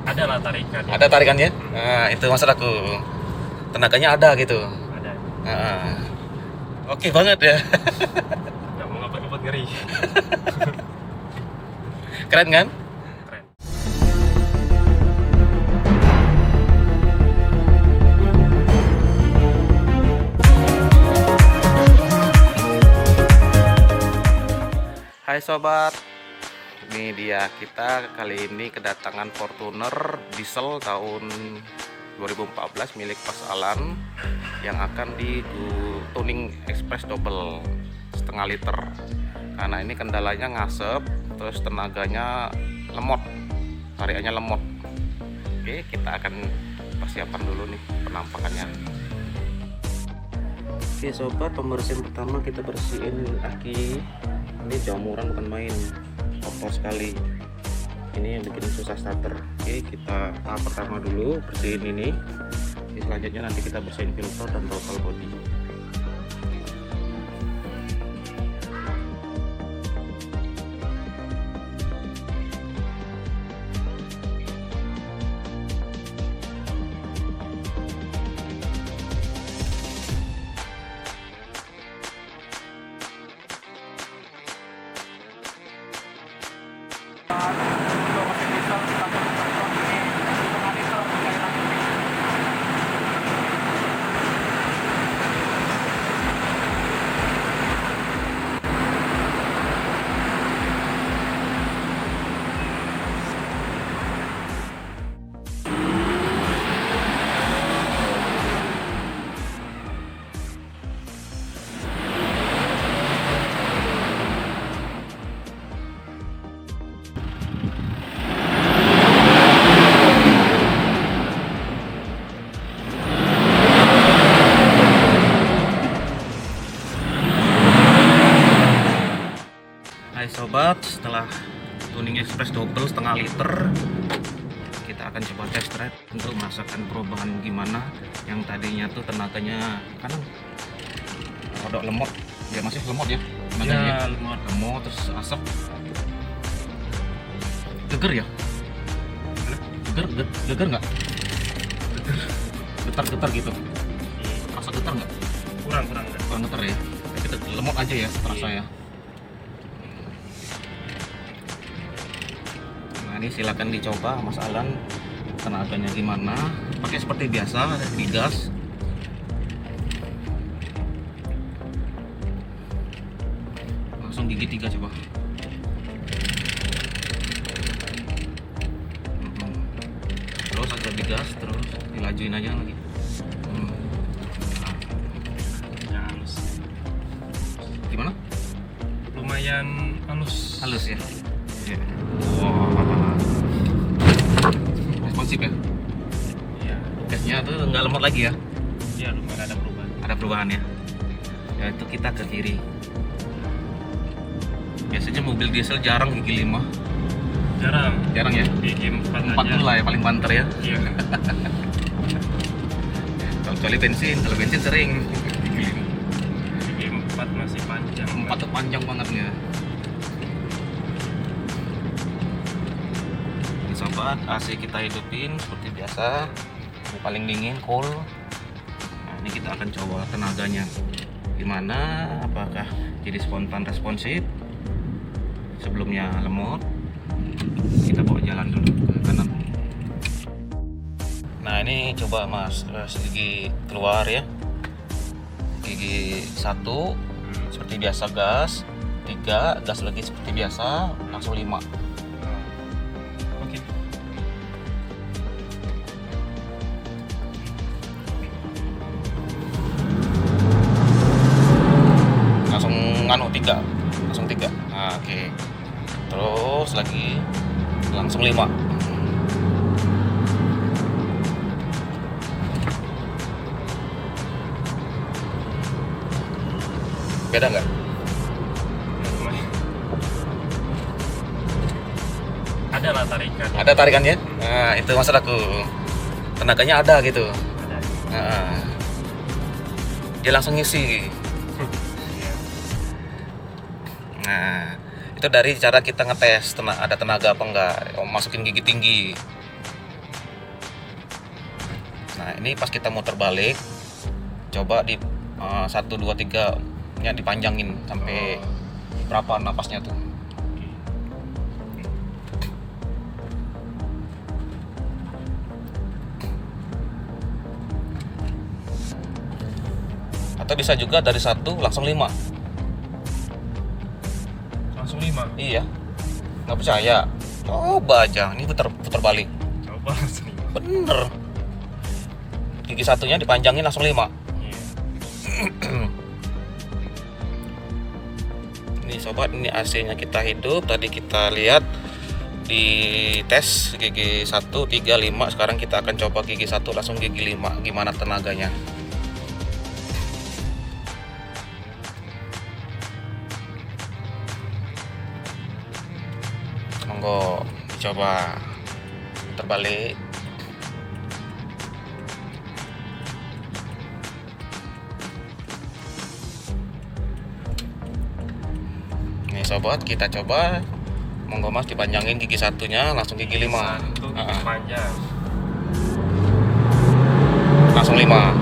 Ada lah tarikan. Ada tarikannya? Nah, itu maksud aku. Tenaganya ada gitu. Ada. Nah, oke banget ya. Nggak mau ngapet-ngapet ngeri. Keren kan? Keren. Hai sobat, ini dia kita kali ini kedatangan Fortuner diesel tahun 2014 milik Mas Alan yang akan di tuning express double setengah liter. Karena ini kendalanya ngasep, terus tenaganya lemot, tarikannya lemot. Oke, kita akan persiapan dulu nih penampakannya. Oke sobat, pembersihan pertama kita bersihin aki. Ini jamuran bukan main, kotor sekali. Ini yang bikin susah starter. Oke, kita tahap pertama dulu bersihin ini. Selanjutnya nanti kita bersihin filter dan throttle body. Hai sobat, setelah tuning express double setengah liter, kita akan coba test drive untuk merasakan perubahan gimana. Yang tadinya tuh tenaganya kan rodok lemot, ya masih lemot ya tenaganya. Ya, lemot terus asap, geger ya, geger nggak, getar gitu, rasa getar nggak? kurang Getar ya, kita lemot aja ya terasa ya. Ini silakan dicoba Mas Alan tenaganya gimana, pakai seperti biasa digas. Langsung gigi 3 coba. Terus agak digas, terus dilajuin aja lagi. yang halus, Gimana? lumayan halus. Halus ya. Wow. Responsif ya. Iya. Gasnya tuh nggak lemot lagi ya. Iya, lumayan ada perubahan. Ada perubahan ya. Ya itu kita ke kiri. Biasanya mobil diesel jarang gigi 5. Jarang Ya. gigi 4 4 aja. dulu lah ya paling banter ya. Iya. Kecuali bensin, kalau bensin sering gigi 5. Gigi 4 masih panjang. 4 tuh panjang banget ya. Ini sobat, AC kita hidupin seperti biasa. Ini paling dingin, cool. Nah, ini kita akan coba tenaganya gimana, apakah jadi spontan responsif, sebelumnya lemot. Kita bawa jalan dulu ke kanan. Nah ini coba mas, gigi keluar ya, gigi 1 seperti biasa gas, 3 gas lagi seperti biasa, langsung 5. Oke. Langsung nganu 3, langsung 3. Nah, oke. Terus lagi langsung 5. Beda nggak? Ada lah tarikan. Ada tarikannya? Nah, itu maksud aku. Tenaganya ada gitu. Ada. Nah, dia langsung ngisi. Iya. Nah, itu dari cara kita ngetes ada tenaga apa enggak. Masukin gigi tinggi. Nah ini pas kita muter balik, coba di 1, 2, 3 nya dipanjangin sampai berapa napasnya tuh. Atau bisa juga dari 1 langsung 5. Langsung 5. Iya, nggak percaya, coba aja. Ini putar balik, Coba langsung 5. bener. Gigi satunya dipanjangin langsung 5. Iya. Ini sobat, ini AC-nya kita hidup. Tadi kita lihat di tes gigi 1, 3, 5. Sekarang kita akan coba gigi 1 langsung gigi 5. Gimana tenaganya? Monggo dicoba. Terbalik. Nih sobat, kita coba. Monggo Mas dipanjangin gigi satunya langsung gigi 5. 1 gigi panjang. Langsung 5.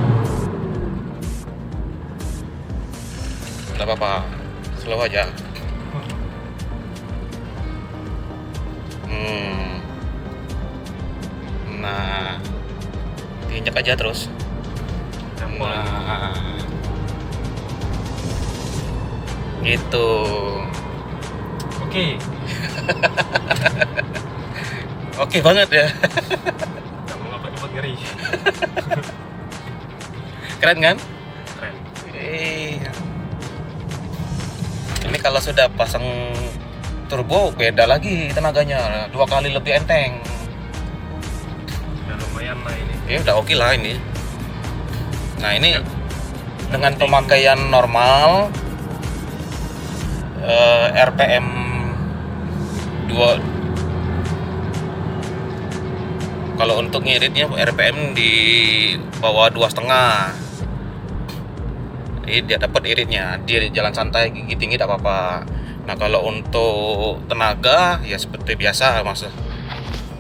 Gak apa-apa, slow aja. Nah, diinjak aja terus. Campur. Nah, gitu. Oke. Oke banget ya. Kamu ngapa cepet ngeri? Keren kan? Keren. Ini kalau sudah pasang turbo beda lagi tenaganya, 2 kali lebih enteng. Udah lumayan lah ini. Ya udah oke lah ini. Nah ini dengan pemakaian normal, RPM 2. Kalau untuk ngiritnya RPM di bawah 2,5. Ini dia dapat iritnya, dia jalan santai, gigi tinggi tidak apa-apa. Nah kalau untuk tenaga ya seperti biasa mas,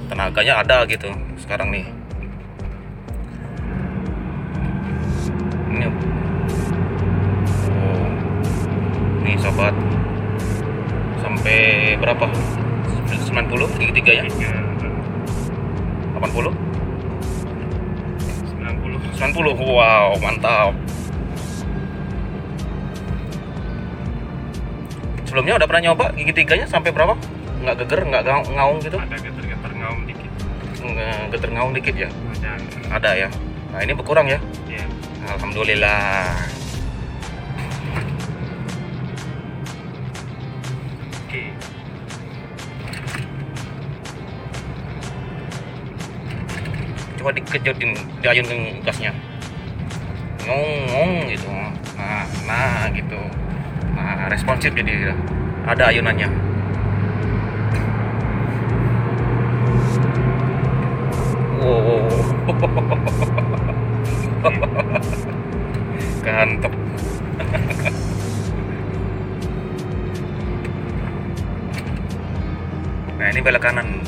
tenaganya ada gitu sekarang nih. Ini, oh, nih sobat, sampai berapa? 90 gigi 3 ya? 80? 90, wow mantap. Sebelumnya udah pernah nyoba gigi 3-nya sampai berapa? Nggak geger, nggak ngaung gitu? Ada geter-geter ngaum dikit. Geter ngaung dikit ya? Ada. Ada ya? Nah ini berkurang ya? Iya. Alhamdulillah. Oke. Coba dikejutin, diayunin gasnya. Ngong gitu. Nah gitu. Nah responsif jadi ada ayunannya. Wow. Kantep. Nah ini belok kanan.